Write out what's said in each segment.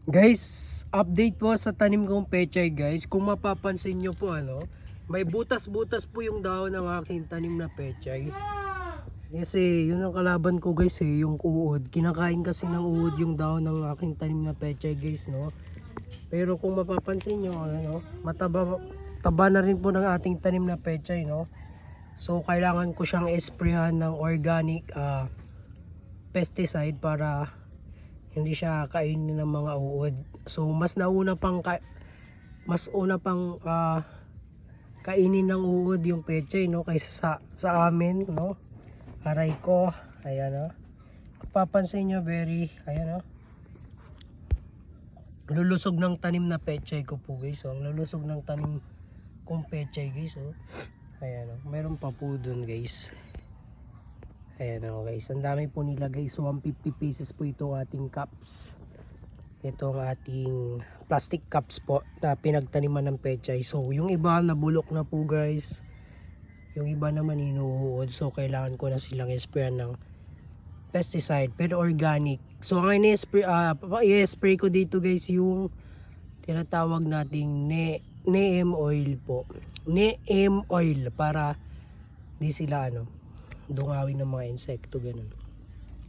Guys, update po sa tanim kong pechay guys. Kung mapapansin nyo po may butas-butas po yung dahon ng aking tanim na pechay. Kasi yun ang kalaban ko guys yung uod. Kinakain kasi ng uod yung dahon ng aking tanim na pechay guys no. Pero kung mapapansin nyo taba na rin po ng ating tanim na pechay no. So kailangan ko siyang isprayan ng organic pesticide para hindi siya kainin ng mga uod. So mas una pang kainin ng uod yung pechay no kaysa sa amin no. Aray ko, ayan no. Kung papansin nyo ayan no. Lulusog ng tanim na pechay ko po guys. So ang lulusog ng tanim kong pechay guys oh. Ayan no. Meron pa po dun guys. Ayan o guys, ang dami po nila guys. So 150 pieces po itong ating cups. Ito ang ating plastic cups po na pinagtaniman ng pechay. So yung iba nabulok na po guys. Yung iba naman inuuod. So kailangan ko na silang i-spray ng pesticide pero organic. So ang i-spray ko dito guys yung tinatawag nating neem oil po. Neem oil para di sila dungawin ng mga insekto ganun.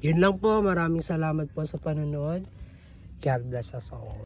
Yun lang po, maraming salamat po sa panonood. God bless us all.